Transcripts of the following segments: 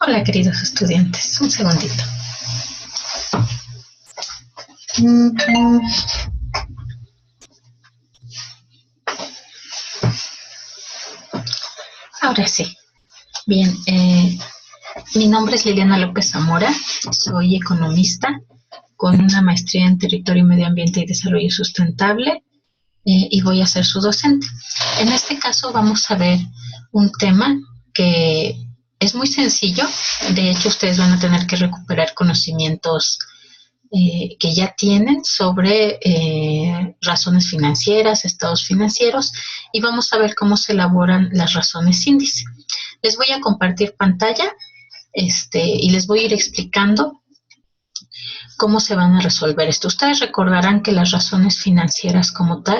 Hola, queridos estudiantes. Un segundito. Ahora sí. Bien, mi nombre es Liliana López Zamora. Soy economista con una maestría en Territorio, Medio Ambiente y Desarrollo Sustentable y voy a ser su docente. En este caso vamos a ver un tema que es muy sencillo. De hecho, ustedes van a tener que recuperar conocimientos que ya tienen sobre razones financieras, estados financieros, y vamos a ver cómo se elaboran las razones índice. Les voy a compartir pantalla y les voy a ir explicando cómo se van a resolver esto. Ustedes recordarán que las razones financieras como tal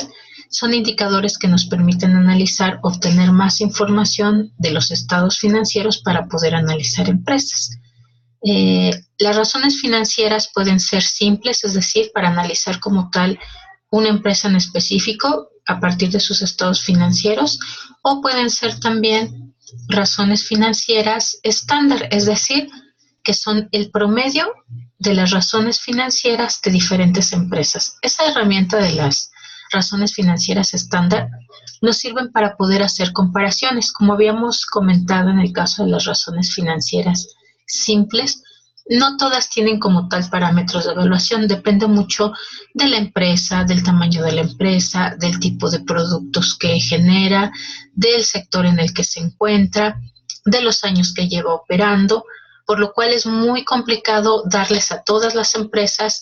son indicadores que nos permiten analizar, obtener más información de los estados financieros para poder analizar empresas. Las razones financieras pueden ser simples, es decir, para analizar como tal una empresa en específico a partir de sus estados financieros, o pueden ser también razones financieras estándar, es decir, que son el promedio de las razones financieras de diferentes empresas. Esa herramienta de las razones financieras estándar nos sirven para poder hacer comparaciones. Como habíamos comentado en el caso de las razones financieras simples, no todas tienen como tal parámetros de evaluación, depende mucho de la empresa, del tamaño de la empresa, del tipo de productos que genera, del sector en el que se encuentra, de los años que lleva operando, por lo cual es muy complicado darles a todas las empresas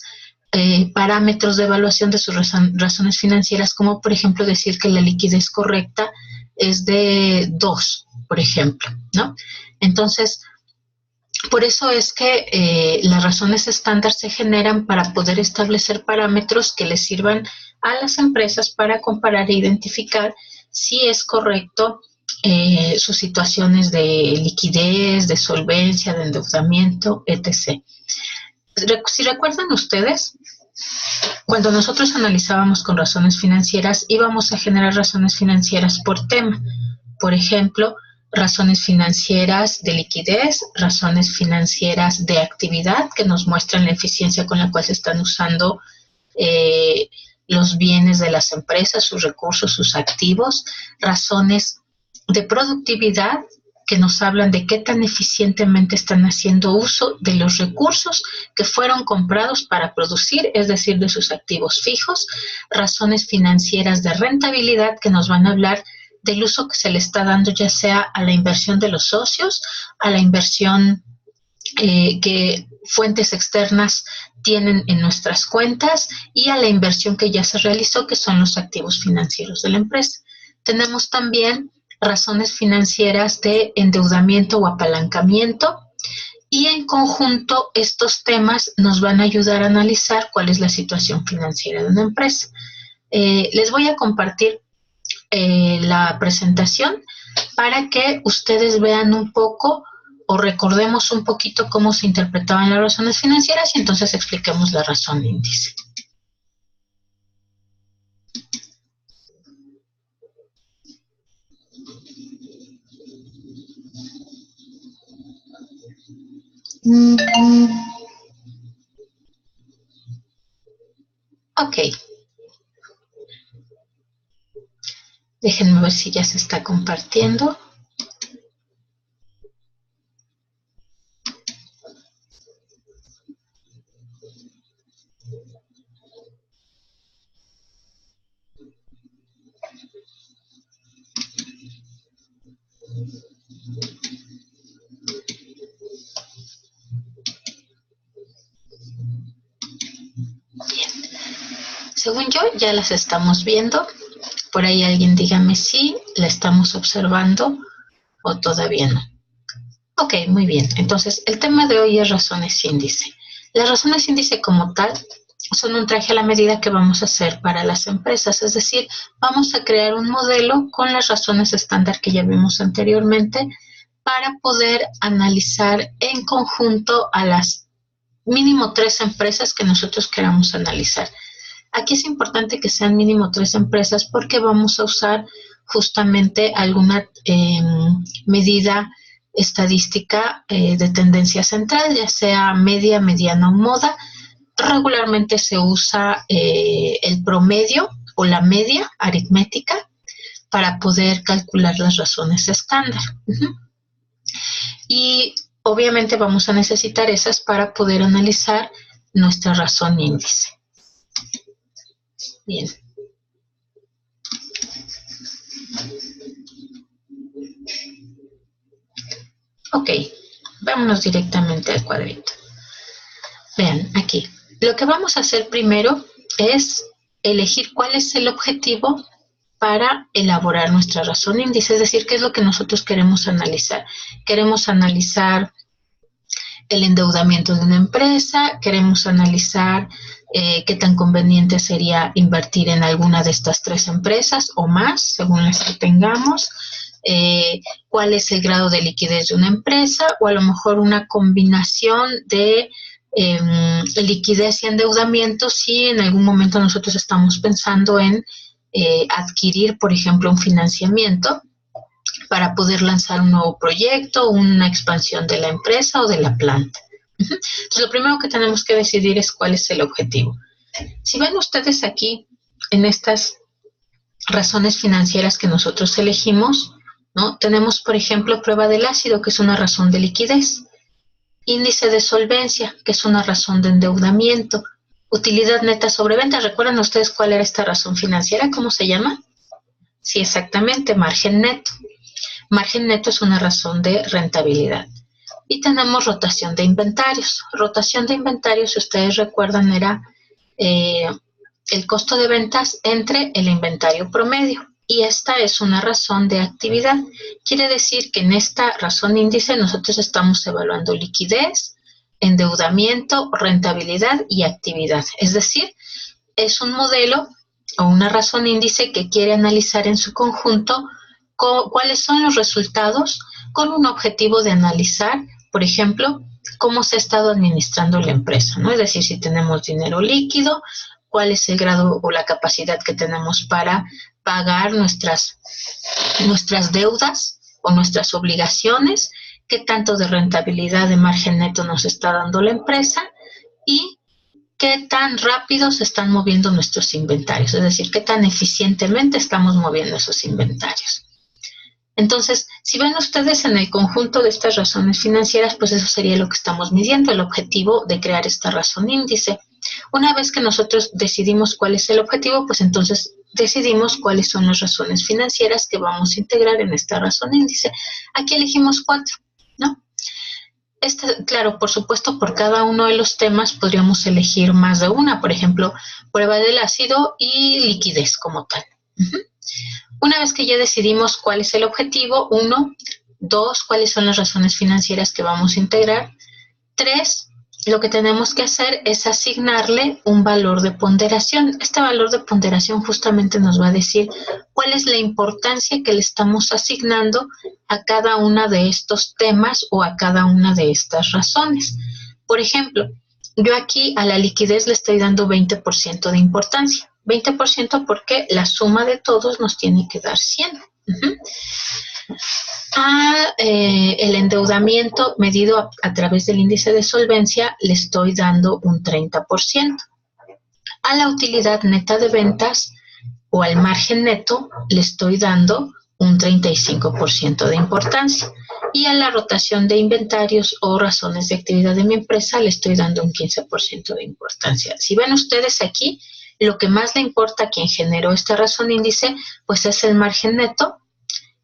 parámetros de evaluación de sus razones financieras, como por ejemplo decir que la liquidez correcta es de 2, por ejemplo, ¿no? Entonces, por eso es que las razones estándar se generan para poder establecer parámetros que les sirvan a las empresas para comparar e identificar si es correcto sus situaciones de liquidez, de solvencia, de endeudamiento, etc. Si recuerdan ustedes, cuando nosotros analizábamos con razones financieras, íbamos a generar razones financieras por tema. Por ejemplo, razones financieras de liquidez, razones financieras de actividad que nos muestran la eficiencia con la cual se están usando los bienes de las empresas, sus recursos, sus activos, razones de productividad que nos hablan de qué tan eficientemente están haciendo uso de los recursos que fueron comprados para producir, es decir, de sus activos fijos, razones financieras de rentabilidad que nos van a hablar del uso que se le está dando ya sea a la inversión de los socios, a la inversión que fuentes externas tienen en nuestras cuentas y a la inversión que ya se realizó, que son los activos financieros de la empresa. Tenemos también razones financieras de endeudamiento o apalancamiento, y en conjunto estos temas nos van a ayudar a analizar cuál es la situación financiera de una empresa. Les voy a compartir la presentación para que ustedes vean un poco o recordemos un poquito cómo se interpretaban las razones financieras y entonces expliquemos la razón índice. Ok. Déjenme ver si ya se está compartiendo. Según yo, ya las estamos viendo. Por ahí alguien dígame si la estamos observando o todavía no. Ok, muy bien. Entonces, el tema de hoy es razones índice. Las razones índice como tal son un traje a la medida que vamos a hacer para las empresas. Es decir, vamos a crear un modelo con las razones estándar que ya vimos anteriormente para poder analizar en conjunto a las mínimo 3 empresas que nosotros queramos analizar. Aquí es importante que sean mínimo 3 empresas porque vamos a usar justamente alguna medida estadística de tendencia central, ya sea media, mediana o moda. Regularmente se usa el promedio o la media aritmética para poder calcular las razones estándar. Y obviamente vamos a necesitar esas para poder analizar nuestra razón índice. Bien. Ok, vámonos directamente al cuadrito. Vean, aquí. Lo que vamos a hacer primero es elegir cuál es el objetivo para elaborar nuestra razón índice, es decir, qué es lo que nosotros queremos analizar. Queremos analizar el endeudamiento de una empresa, queremos analizar qué tan conveniente sería invertir en alguna de estas 3 empresas o más, según las que tengamos, cuál es el grado de liquidez de una empresa, o a lo mejor una combinación de liquidez y endeudamiento si en algún momento nosotros estamos pensando en adquirir, por ejemplo, un financiamiento para poder lanzar un nuevo proyecto, una expansión de la empresa o de la planta. Entonces, lo primero que tenemos que decidir es cuál es el objetivo. Si ven ustedes aquí, en estas razones financieras que nosotros elegimos, ¿no? Tenemos, por ejemplo, prueba del ácido, que es una razón de liquidez, índice de solvencia, que es una razón de endeudamiento, utilidad neta sobre ventas. ¿Recuerdan ustedes cuál era esta razón financiera? ¿Cómo se llama? Sí, exactamente, margen neto. Margen neto es una razón de rentabilidad. Y tenemos rotación de inventarios. Rotación de inventarios, si ustedes recuerdan, era el costo de ventas entre el inventario promedio. Y esta es una razón de actividad. Quiere decir que en esta razón índice nosotros estamos evaluando liquidez, endeudamiento, rentabilidad y actividad. Es decir, es un modelo o una razón índice que quiere analizar en su conjunto cuáles son los resultados con un objetivo de analizar, por ejemplo, cómo se ha estado administrando la empresa, ¿no? Es decir, si tenemos dinero líquido, cuál es el grado o la capacidad que tenemos para pagar nuestras deudas o nuestras obligaciones, qué tanto de rentabilidad de margen neto nos está dando la empresa y qué tan rápido se están moviendo nuestros inventarios, es decir, qué tan eficientemente estamos moviendo esos inventarios. Entonces, si ven ustedes en el conjunto de estas razones financieras, pues eso sería lo que estamos midiendo, el objetivo de crear esta razón índice. Una vez que nosotros decidimos cuál es el objetivo, pues entonces decidimos cuáles son las razones financieras que vamos a integrar en esta razón índice. Aquí elegimos 4, ¿no? Claro, por supuesto, por cada uno de los temas podríamos elegir más de una, por ejemplo, prueba del ácido y liquidez como tal. Una vez que ya decidimos cuál es el objetivo, 1, 2, cuáles son las razones financieras que vamos a integrar, 3, lo que tenemos que hacer es asignarle un valor de ponderación. Este valor de ponderación justamente nos va a decir cuál es la importancia que le estamos asignando a cada uno de estos temas o a cada una de estas razones. Por ejemplo, yo aquí a la liquidez le estoy dando 20% de importancia. 20% porque la suma de todos nos tiene que dar 100. El endeudamiento medido a través del índice de solvencia le estoy dando un 30%. A la utilidad neta de ventas o al margen neto le estoy dando un 35% de importancia. Y a la rotación de inventarios o razones de actividad de mi empresa le estoy dando un 15% de importancia. Si ven ustedes aquí, lo que más le importa a quien generó esta razón índice, pues es el margen neto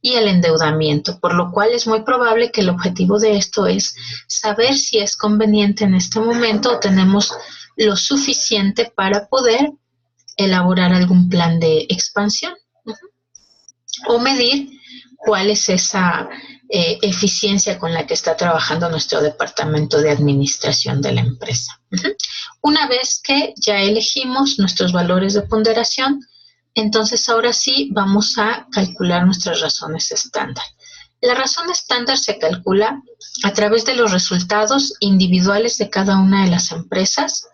y el endeudamiento, por lo cual es muy probable que el objetivo de esto es saber si es conveniente en este momento o tenemos lo suficiente para poder elaborar algún plan de expansión o medir cuál es esa eficiencia con la que está trabajando nuestro departamento de administración de la empresa. Una vez que ya elegimos nuestros valores de ponderación, entonces ahora sí vamos a calcular nuestras razones estándar. La razón estándar se calcula a través de los resultados individuales de cada una de las empresas,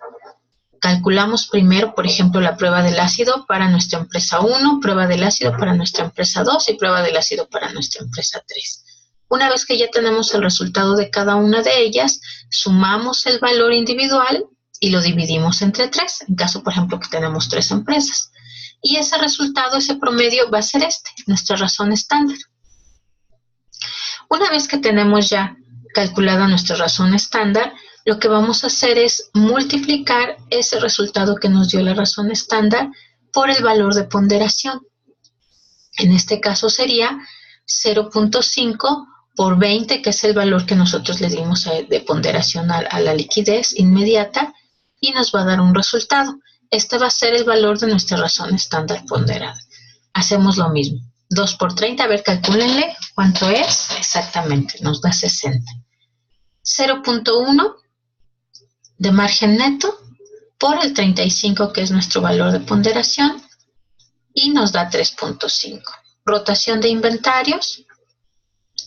calculamos primero, por ejemplo, la prueba del ácido para nuestra empresa 1, prueba del ácido para nuestra empresa 2 y prueba del ácido para nuestra empresa 3. Una vez que ya tenemos el resultado de cada una de ellas, sumamos el valor individual y lo dividimos entre 3, en caso, por ejemplo, que tenemos 3 empresas. Y ese resultado, ese promedio, va a ser nuestra razón estándar. Una vez que tenemos ya calculada nuestra razón estándar, lo que vamos a hacer es multiplicar ese resultado que nos dio la razón estándar por el valor de ponderación. En este caso sería 0.5 por 20, que es el valor que nosotros le dimos de ponderación a la liquidez inmediata, y nos va a dar un resultado. Este va a ser el valor de nuestra razón estándar ponderada. Hacemos lo mismo. 2 por 30, a ver, calcúlenle cuánto es. Exactamente, nos da 60. 0.1 de margen neto por el 35, que es nuestro valor de ponderación, y nos da 3.5. Rotación de inventarios,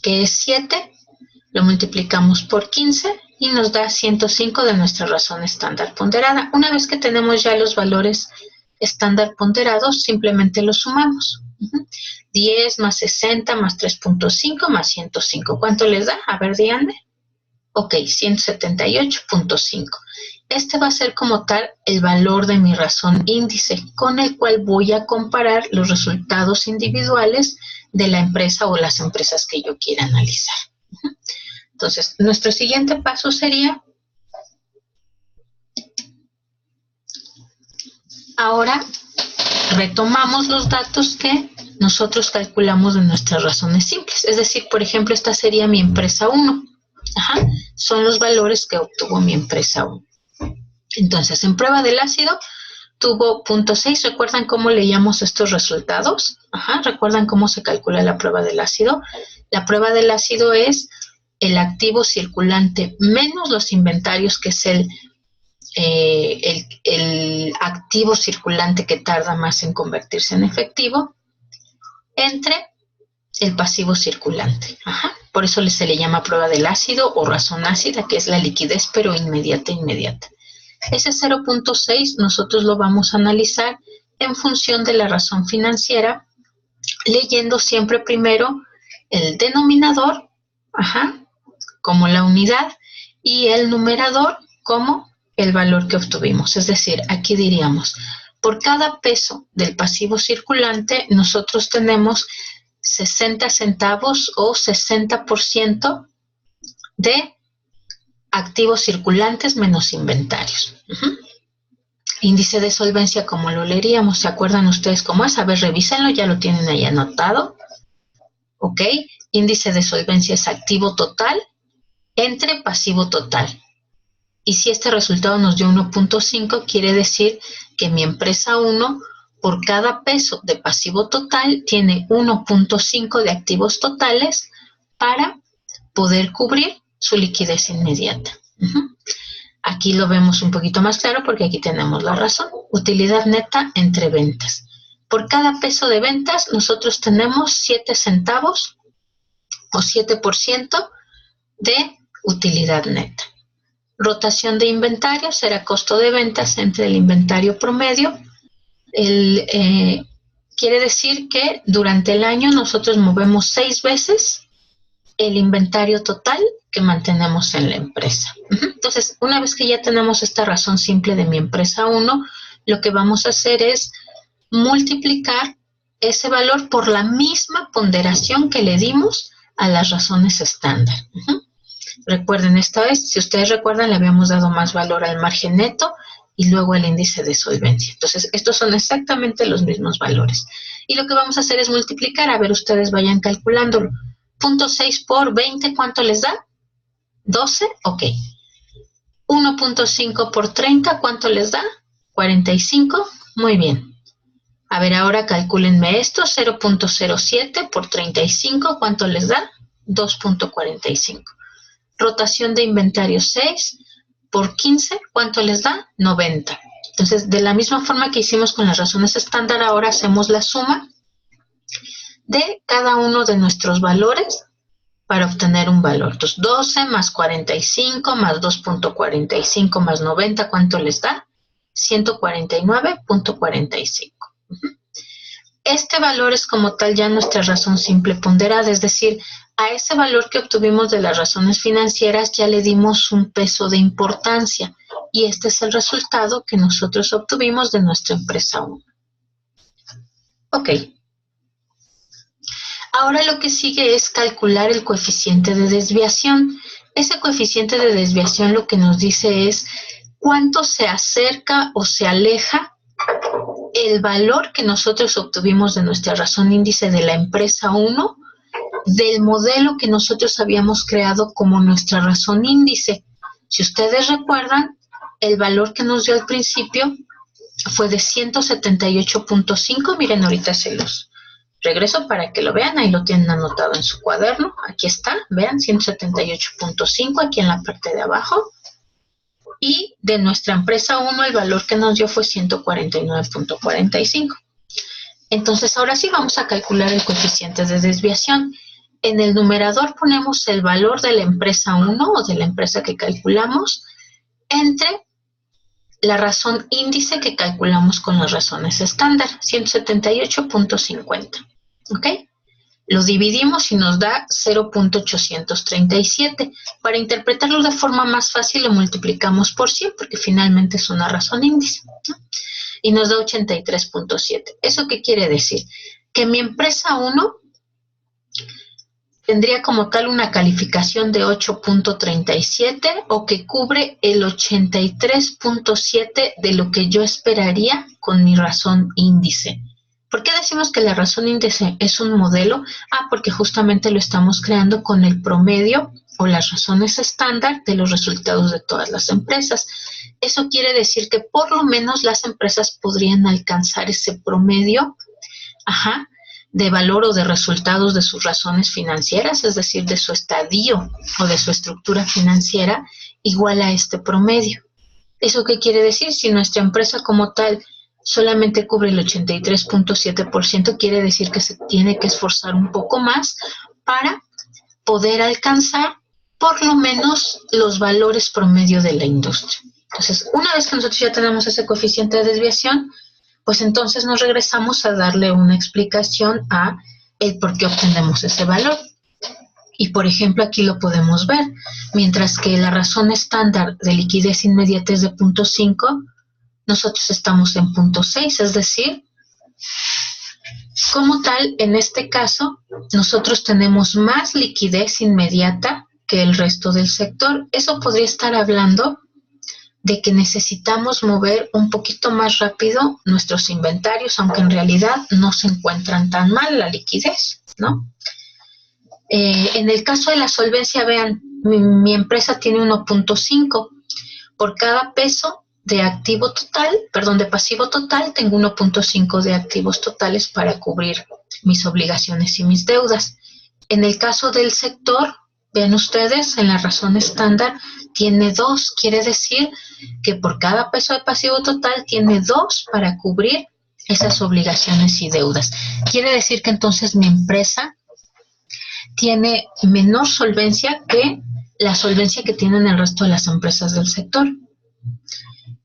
que es 7, lo multiplicamos por 15 y nos da 105 de nuestra razón estándar ponderada. Una vez que tenemos ya los valores estándar ponderados, simplemente los sumamos. 10 más 60 más 3.5 más 105. ¿Cuánto les da? A ver, díganme. Ok, 178.5. Este va a ser como tal el valor de mi razón índice, con el cual voy a comparar los resultados individuales de la empresa o las empresas que yo quiera analizar. Entonces, nuestro siguiente paso sería, ahora retomamos los datos que nosotros calculamos de nuestras razones simples. Es decir, por ejemplo, esta sería mi empresa 1. Son los valores que obtuvo mi empresa 1. Entonces, en prueba del ácido tuvo 0.6. ¿Recuerdan cómo leíamos estos resultados? ¿Recuerdan cómo se calcula la prueba del ácido? La prueba del ácido es el activo circulante menos los inventarios, que es el activo circulante que tarda más en convertirse en efectivo, entre el pasivo circulante. Por eso se le llama prueba del ácido o razón ácida, que es la liquidez, pero inmediata. Ese 0.6 nosotros lo vamos a analizar en función de la razón financiera, leyendo siempre primero el denominador, como la unidad, y el numerador como el valor que obtuvimos. Es decir, aquí diríamos, por cada peso del pasivo circulante, nosotros tenemos 60 centavos o 60% de activos circulantes menos inventarios. Índice de solvencia, como lo leeríamos, ¿se acuerdan ustedes cómo es? A ver, revísenlo, ya lo tienen ahí anotado. Ok, índice de solvencia es activo total entre pasivo total. Y si este resultado nos dio 1.5, quiere decir que mi empresa 1, por cada peso de pasivo total, tiene 1.5 de activos totales para poder cubrir su liquidez inmediata. Aquí lo vemos un poquito más claro porque aquí tenemos la razón. Utilidad neta entre ventas. Por cada peso de ventas, nosotros tenemos 7 centavos o 7% de utilidad neta. Rotación de inventario será costo de ventas entre el inventario promedio. Quiere decir que durante el año nosotros movemos 6 veces el inventario total que mantenemos en la empresa. Entonces, una vez que ya tenemos esta razón simple de mi empresa 1, lo que vamos a hacer es multiplicar ese valor por la misma ponderación que le dimos a las razones estándar. Recuerden, esta vez, si ustedes recuerdan, le habíamos dado más valor al margen neto y luego al índice de solvencia. Entonces, estos son exactamente los mismos valores. Y lo que vamos a hacer es multiplicar. A ver, ustedes vayan calculándolo. 0.6 por 20, ¿cuánto les da? 12, ok. 1.5 por 30, ¿cuánto les da? 45, muy bien. A ver, ahora calcúlenme esto. 0.07 por 35, ¿cuánto les da? 2.45. Rotación de inventario 6 por 15, ¿cuánto les da? 90. Entonces, de la misma forma que hicimos con las razones estándar, ahora hacemos la suma de cada uno de nuestros valores para obtener un valor. Entonces, 12 más 45 más 2.45 más 90, ¿cuánto les da? 149.45. Este valor es como tal ya nuestra razón simple ponderada, es decir, a ese valor que obtuvimos de las razones financieras ya le dimos un peso de importancia y este es el resultado que nosotros obtuvimos de nuestra empresa 1. Ok. Ahora lo que sigue es calcular el coeficiente de desviación. Ese coeficiente de desviación lo que nos dice es cuánto se acerca o se aleja el valor que nosotros obtuvimos de nuestra razón índice de la empresa 1 del modelo que nosotros habíamos creado como nuestra razón índice. Si ustedes recuerdan, el valor que nos dio al principio fue de 178.5. Miren, ahorita se los regreso para que lo vean. Ahí lo tienen anotado en su cuaderno. Aquí está, vean, 178.5 aquí en la parte de abajo. Y de nuestra empresa 1 el valor que nos dio fue 149.45. Entonces, ahora sí vamos a calcular el coeficiente de desviación. En el numerador ponemos el valor de la empresa 1 o de la empresa que calculamos entre la razón índice que calculamos con las razones estándar, 178.50. ¿Ok? Lo dividimos y nos da 0.837. Para interpretarlo de forma más fácil lo multiplicamos por 100 porque finalmente es una razón índice, ¿no? Y nos da 83.7. ¿Eso qué quiere decir? Que mi empresa 1 tendría como tal una calificación de 8.37 o que cubre el 83.7 de lo que yo esperaría con mi razón índice. ¿Por qué decimos que la razón índice es un modelo? Porque justamente lo estamos creando con el promedio o las razones estándar de los resultados de todas las empresas. Eso quiere decir que por lo menos las empresas podrían alcanzar ese promedio, de valor o de resultados de sus razones financieras, es decir, de su estadio o de su estructura financiera, igual a este promedio. ¿Eso qué quiere decir? Si nuestra empresa como tal solamente cubre el 83.7%, quiere decir que se tiene que esforzar un poco más para poder alcanzar por lo menos los valores promedio de la industria. Entonces, una vez que nosotros ya tenemos ese coeficiente de desviación, pues entonces nos regresamos a darle una explicación a el por qué obtenemos ese valor. Y por ejemplo aquí lo podemos ver, mientras que la razón estándar de liquidez inmediata es de 0.5, nosotros estamos en 0.6, es decir, como tal, en este caso, nosotros tenemos más liquidez inmediata que el resto del sector. Eso podría estar hablando de que necesitamos mover un poquito más rápido nuestros inventarios, aunque en realidad no se encuentran tan mal la liquidez, ¿no? En el caso de la solvencia, vean, mi empresa tiene 1.5. Por cada peso de activo total, de pasivo total, tengo 1.5 de activos totales para cubrir mis obligaciones y mis deudas. En el caso del sector, vean ustedes, en la razón estándar tiene 2, quiere decir que por cada peso de pasivo total tiene 2 para cubrir esas obligaciones y deudas. Quiere decir que entonces mi empresa tiene menor solvencia que la solvencia que tienen el resto de las empresas del sector.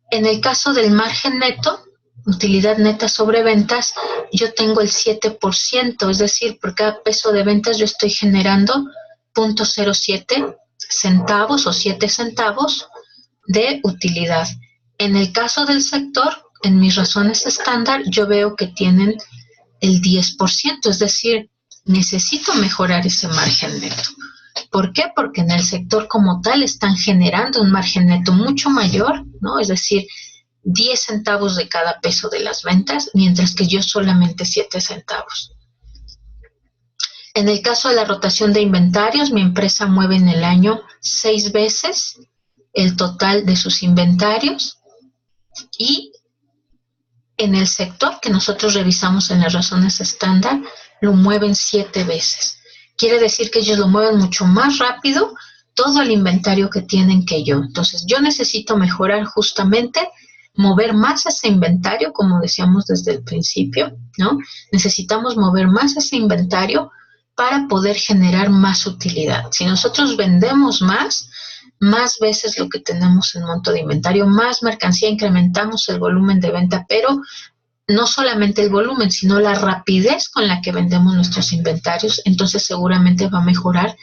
En el caso del margen neto, utilidad neta sobre ventas, yo tengo el 7%, es decir, por cada peso de ventas yo estoy generando 0.07 centavos o 7 centavos de utilidad. En el caso del sector, en mis razones estándar, yo veo que tienen el 10%, es decir, necesito mejorar ese margen neto. ¿Por qué? Porque en el sector como tal están generando un margen neto mucho mayor, ¿no? Es decir, 10 centavos de cada peso de las ventas, mientras que yo solamente 7 centavos. En el caso de la rotación de inventarios, mi empresa mueve en el año 6 veces el total de sus inventarios y en el sector que nosotros revisamos en las razones estándar, lo mueven 7 veces. Quiere decir que ellos lo mueven mucho más rápido todo el inventario que tienen que yo. Entonces, yo necesito mejorar justamente, mover más ese inventario, como decíamos desde el principio, ¿no? Necesitamos mover más ese inventario para poder generar más utilidad. Si nosotros vendemos más, más veces lo que tenemos en monto de inventario, más mercancía, incrementamos el volumen de venta, pero no solamente el volumen, sino la rapidez con la que vendemos nuestros inventarios, entonces seguramente va a mejorar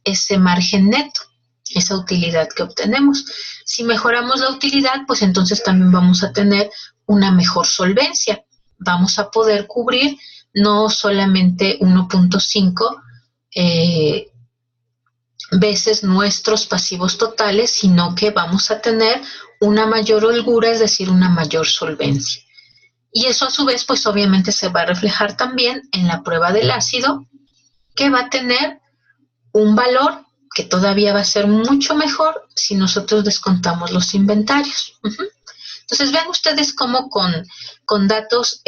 ese margen neto, esa utilidad que obtenemos. Si mejoramos la utilidad, pues entonces también vamos a tener una mejor solvencia. Vamos a poder cubrir no solamente 1.5 veces nuestros pasivos totales, sino que vamos a tener una mayor holgura, es decir, una mayor solvencia. Y eso a su vez, pues obviamente se va a reflejar también en la prueba del ácido, que va a tener un valor que todavía va a ser mucho mejor si nosotros descontamos los inventarios. Entonces, vean ustedes cómo con datos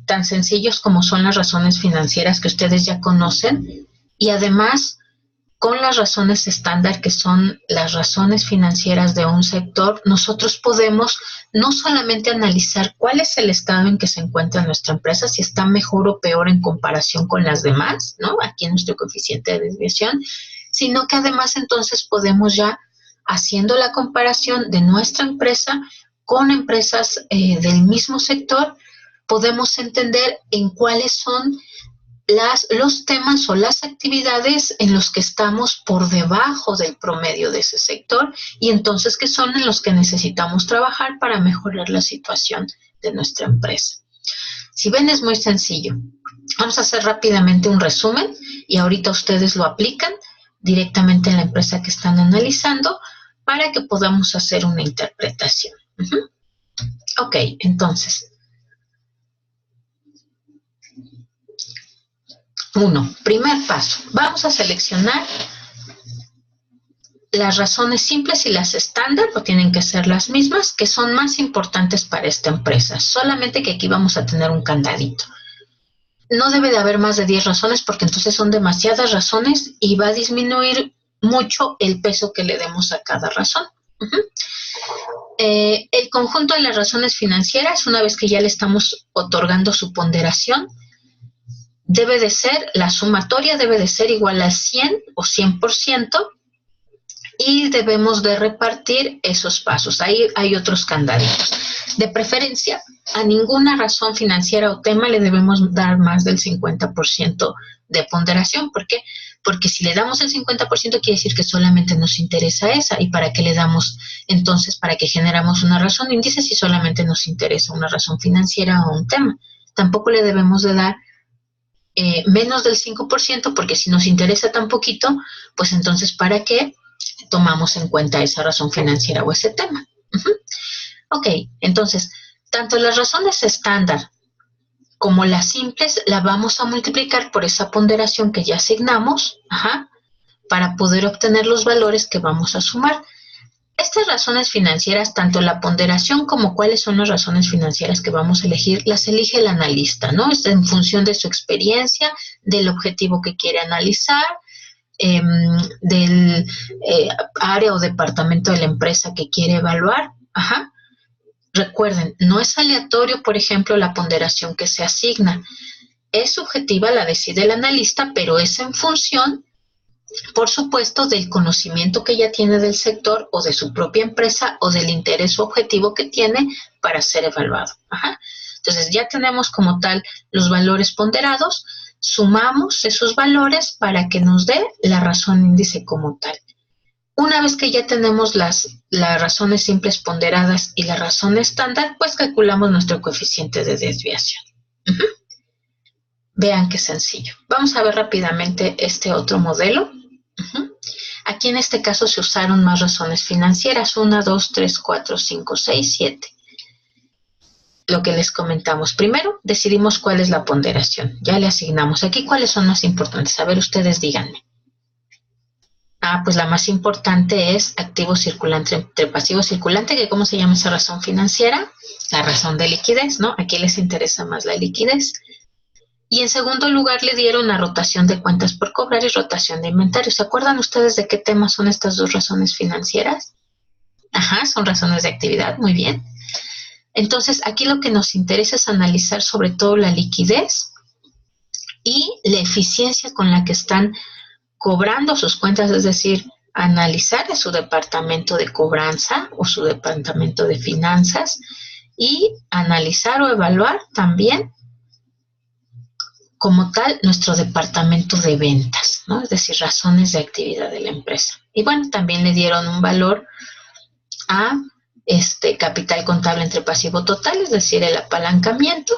tan sencillos como son las razones financieras que ustedes ya conocen, y además con las razones estándar, que son las razones financieras de un sector, nosotros podemos no solamente analizar cuál es el estado en que se encuentra nuestra empresa, si está mejor o peor en comparación con las demás, ¿no? Aquí en nuestro coeficiente de desviación, sino que además entonces podemos ya, haciendo la comparación de nuestra empresa con empresas del mismo sector, podemos entender en cuáles son los temas o las actividades en los que estamos por debajo del promedio de ese sector, y entonces qué son en los que necesitamos trabajar para mejorar la situación de nuestra empresa. Si ven, es muy sencillo. Vamos a hacer rápidamente un resumen y ahorita ustedes lo aplican directamente en la empresa que están analizando para que podamos hacer una interpretación. Ok, entonces, 1. Primer paso. Vamos a seleccionar las razones simples y las estándar, o tienen que ser las mismas, que son más importantes para esta empresa. Solamente que aquí vamos a tener un candadito. No debe de haber más de 10 razones porque entonces son demasiadas razones y va a disminuir mucho el peso que le demos a cada razón. El conjunto de las razones financieras, una vez que ya le estamos otorgando su ponderación, debe de ser, la sumatoria debe de ser igual a 100 o 100%, y debemos de repartir esos pasos. Ahí hay otros candaditos. De preferencia, a ninguna razón financiera o tema le debemos dar más del 50% de ponderación. ¿Por qué? Porque si le damos el 50% quiere decir que solamente nos interesa esa. ¿Y para qué le damos entonces? ¿Para qué generamos una razón de índice si solamente nos interesa una razón financiera o un tema? Tampoco le debemos de dar menos del 5%, porque si nos interesa tan poquito, pues entonces ¿para qué tomamos en cuenta esa razón financiera o ese tema? Ok, entonces, tanto las razones estándar como las simples la vamos a multiplicar por esa ponderación que ya asignamos, para poder obtener los valores que vamos a sumar. Estas razones financieras, tanto la ponderación como cuáles son las razones financieras que vamos a elegir, las elige el analista, ¿no? Es en función de su experiencia, del objetivo que quiere analizar, del área o departamento de la empresa que quiere evaluar. Recuerden, no es aleatorio, por ejemplo, la ponderación que se asigna. Es subjetiva, la decide el analista, pero es en función, por supuesto, del conocimiento que ya tiene del sector o de su propia empresa o del interés o objetivo que tiene para ser evaluado. Entonces ya tenemos como tal los valores ponderados, sumamos esos valores para que nos dé la razón índice como tal. Una vez que ya tenemos las razones simples ponderadas y la razón estándar, pues calculamos nuestro coeficiente de desviación. Vean qué sencillo. Vamos a ver rápidamente este otro modelo. Aquí en este caso se usaron más razones financieras, 1, 2, 3, 4, 5, 6, 7. Lo que les comentamos. Primero, decidimos cuál es la ponderación. Ya le asignamos. Aquí, ¿cuáles son más importantes? A ver, ustedes díganme. Pues la más importante es activo circulante entre pasivo circulante, que ¿cómo se llama esa razón financiera? La razón de liquidez, ¿no? Aquí les interesa más la liquidez. Y en segundo lugar le dieron a rotación de cuentas por cobrar y rotación de inventario. ¿Se acuerdan ustedes de qué temas son estas dos razones financieras? Son razones de actividad, muy bien. Entonces, aquí lo que nos interesa es analizar sobre todo la liquidez y la eficiencia con la que están cobrando sus cuentas, es decir, analizar a su departamento de cobranza o su departamento de finanzas y analizar o evaluar también como tal nuestro departamento de ventas, ¿no? Es decir, razones de actividad de la empresa. Y bueno, también le dieron un valor a capital contable entre pasivo total, es decir, el apalancamiento.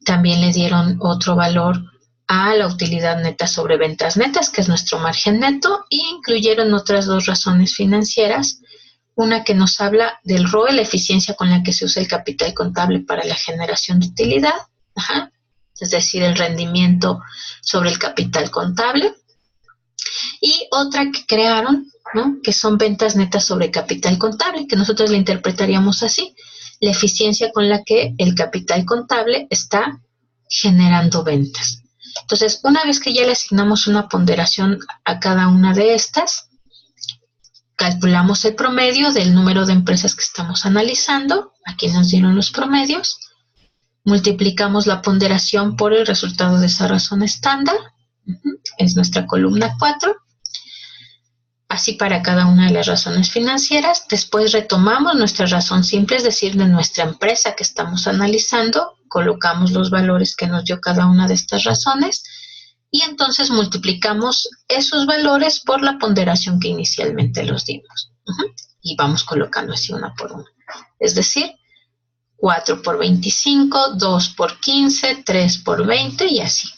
También le dieron otro valor a la utilidad neta sobre ventas netas, que es nuestro margen neto, y incluyeron otras dos razones financieras, una que nos habla del ROE, la eficiencia con la que se usa el capital contable para la generación de utilidad, es decir, el rendimiento sobre el capital contable, y otra que crearon, ¿no? Que son ventas netas sobre capital contable, que nosotros la interpretaríamos así, la eficiencia con la que el capital contable está generando ventas. Entonces, una vez que ya le asignamos una ponderación a cada una de estas, calculamos el promedio del número de empresas que estamos analizando, aquí nos dieron los promedios, multiplicamos la ponderación por el resultado de esa razón estándar, es nuestra columna 4, así para cada una de las razones financieras. Después retomamos nuestra razón simple, es decir, de nuestra empresa que estamos analizando, colocamos los valores que nos dio cada una de estas razones y entonces multiplicamos esos valores por la ponderación que inicialmente los dimos. Y vamos colocando así una por una. Es decir, 4 por 25, 2 por 15, 3 por 20 y así.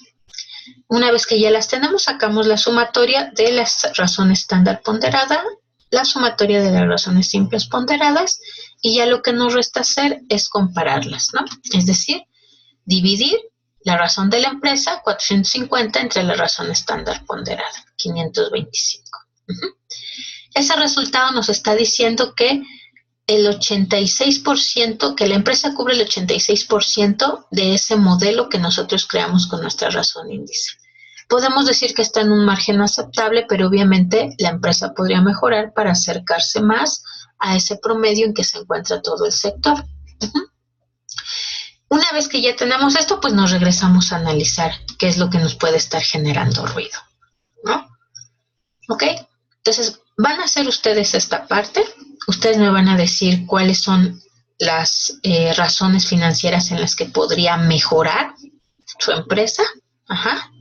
Una vez que ya las tenemos, sacamos la sumatoria de la razón estándar ponderada, la sumatoria de las razones simples ponderadas, y ya lo que nos resta hacer es compararlas, ¿no? Es decir, dividir la razón de la empresa, 450, entre la razón estándar ponderada, 525. Ese resultado nos está diciendo que el 86%, que la empresa cubre el 86% de ese modelo que nosotros creamos con nuestra razón índice. Podemos decir que está en un margen aceptable, pero obviamente la empresa podría mejorar para acercarse más a ese promedio en que se encuentra todo el sector. Una vez que ya tenemos esto, pues nos regresamos a analizar qué es lo que nos puede estar generando ruido, ¿no? ¿Ok? Entonces, van a hacer ustedes esta parte. Ustedes me van a decir cuáles son las razones financieras en las que podría mejorar su empresa,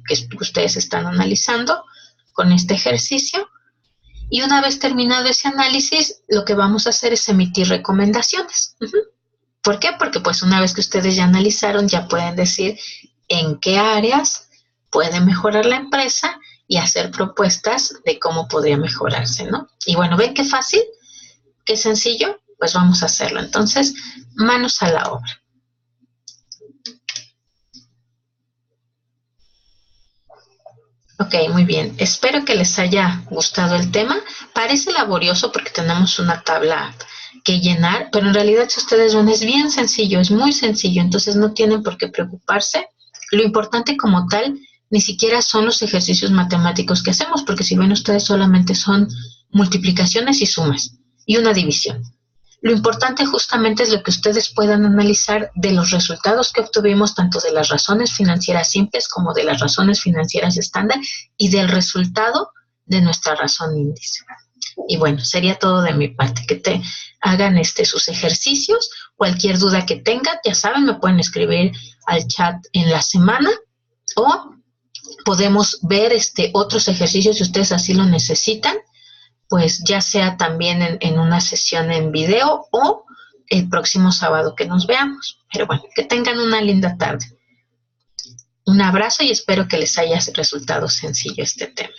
que ustedes están analizando con este ejercicio. Y una vez terminado ese análisis, lo que vamos a hacer es emitir recomendaciones. ¿Por qué? Porque pues una vez que ustedes ya analizaron, ya pueden decir en qué áreas puede mejorar la empresa y hacer propuestas de cómo podría mejorarse, ¿no? Y bueno, ¿ven qué fácil? ¿Qué sencillo? Pues vamos a hacerlo. Entonces, manos a la obra. Ok, muy bien. Espero que les haya gustado el tema. Parece laborioso porque tenemos una tabla que llenar, pero en realidad, si ustedes ven, es bien sencillo, es muy sencillo, entonces no tienen por qué preocuparse. Lo importante como tal ni siquiera son los ejercicios matemáticos que hacemos, porque si ven ustedes solamente son multiplicaciones y sumas y una división. Lo importante justamente es lo que ustedes puedan analizar de los resultados que obtuvimos, tanto de las razones financieras simples como de las razones financieras estándar y del resultado de nuestra razón índice. Y bueno, sería todo de mi parte, que te hagan sus ejercicios. Cualquier duda que tengan, ya saben, me pueden escribir al chat en la semana o podemos ver otros ejercicios si ustedes así lo necesitan, pues ya sea también en una sesión en video o el próximo sábado que nos veamos. Pero bueno, que tengan una linda tarde. Un abrazo y espero que les haya resultado sencillo este tema.